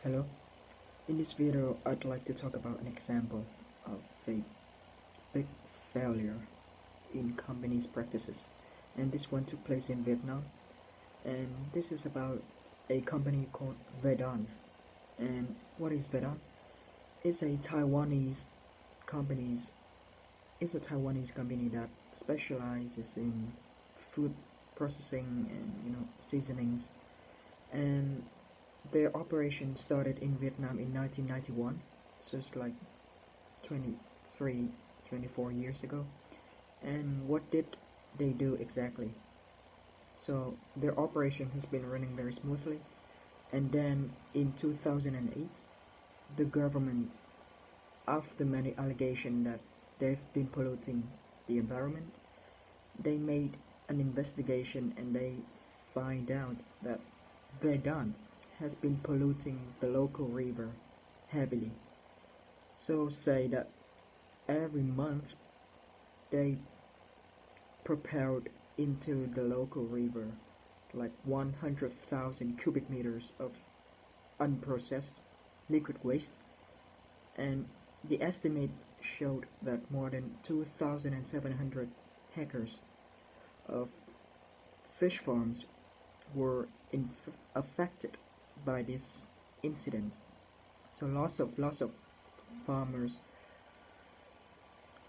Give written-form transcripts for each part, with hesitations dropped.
Hello, in this video I'd like to talk about an example of a big failure in companies' practices, and this one took place in Vietnam, and this is about a company called Vedan. And what is Vedan? It's a Taiwanese companies it's a Taiwanese company that specializes in food processing and seasonings, and their operation started in Vietnam in 1991, so it's like 23, 24 years ago. And what did they do exactly? So their operation has been running very smoothly, and then in 2008, the government, after many allegations that they've been polluting the environment, they made an investigation and they find out that Vedan has been polluting the local river heavily. So say that every month they propelled into the local river like 100,000 cubic meters of unprocessed liquid waste, and the estimate showed that more than 2,700 hectares of fish farms were affected by this incident. So lots of farmers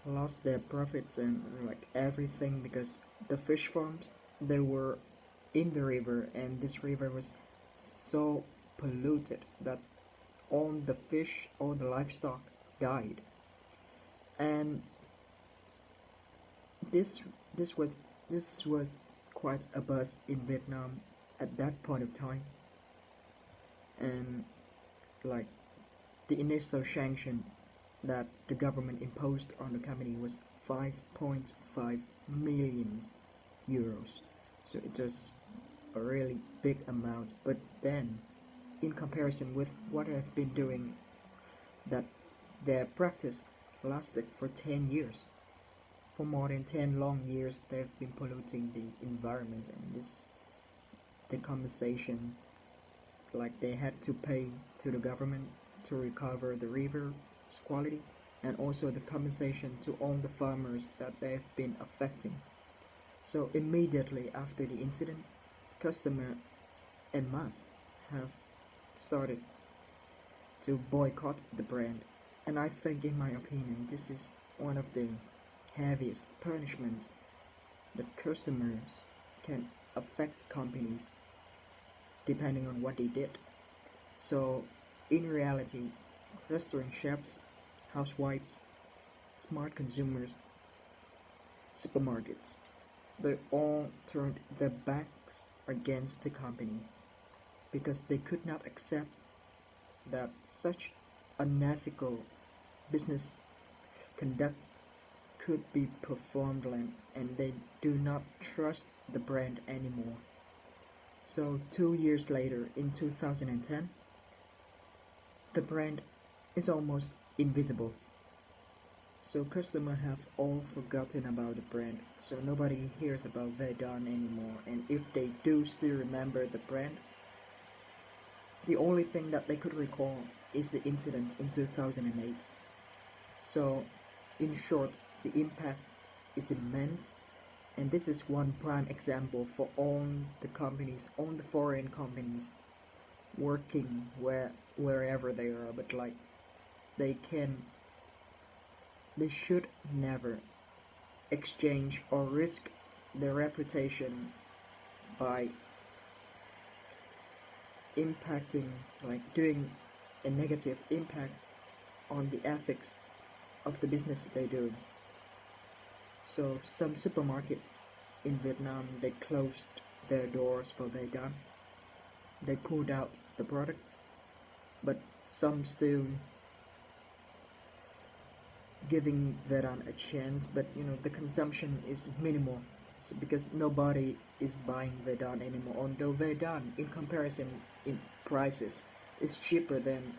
lost their profits and like everything, because the fish farms, they were in the river, and this river was so polluted that all the fish, all the livestock died. And this this was this was quite a buzz in Vietnam at that point of time. And like the initial sanction that the government imposed on the company was 5.5 million euros. So it was a really big amount. But then, in comparison with what I've been doing, that their practice lasted for 10 years. For more than 10 long years, they've been polluting the environment, and the compensation, like they had to pay to the government to recover the river's quality, and also the compensation to all the farmers that they've been affecting. So immediately after the incident, customers en masse have started to boycott the brand. And I think, in my opinion, this is one of the heaviest punishment that customers can affect companies depending on what they did. So in reality, restaurant chefs, housewives, smart consumers, supermarkets, they all turned their backs against the company because they could not accept that such unethical business conduct could be performed, and they do not trust the brand anymore. So 2 years later, in 2010, the brand is almost invisible. So customers have all forgotten about the brand, so nobody hears about Vedan anymore. And if they do still remember the brand, the only thing that they could recall is the incident in 2008. So in short, the impact is immense, and this is one prime example for all the companies, all the foreign companies working wherever they are, but like they should never exchange or risk their reputation by impacting, like doing a negative impact on the ethics of the business they do. So some supermarkets in Vietnam, they closed their doors for Vedan. They pulled out the products, but some still giving Vedan a chance, but the consumption is minimal. So because nobody is buying Vedan anymore, although Vedan in comparison in prices is cheaper than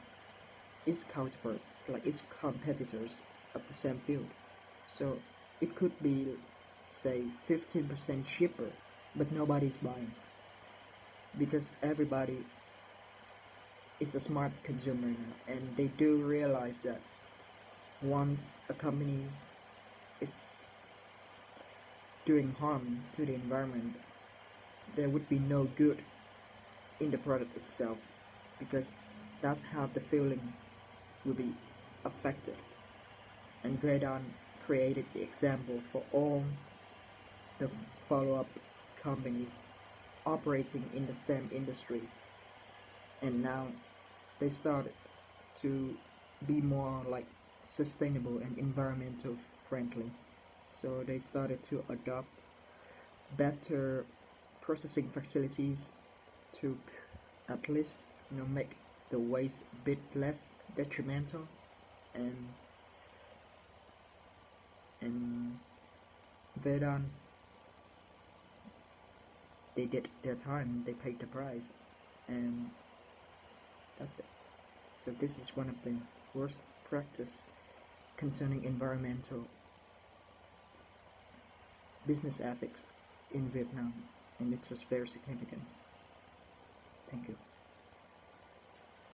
its counterparts, like its competitors of the same field. So it could be, say, 15% cheaper, but nobody's buying because everybody is a smart consumer now, and they do realize that once a company is doing harm to the environment, there would be no good in the product itself, because that's how the feeling will be affected. And Vedan created the example for all the follow-up companies operating in the same industry, and now they started to be more like sustainable and environmental friendly. So they started to adopt better processing facilities to at least make the waste a bit less detrimental, and Vedan, they did their time, they paid the price, and that's it. So this is one of the worst practice concerning environmental business ethics in Vietnam, and it was very significant. Thank you.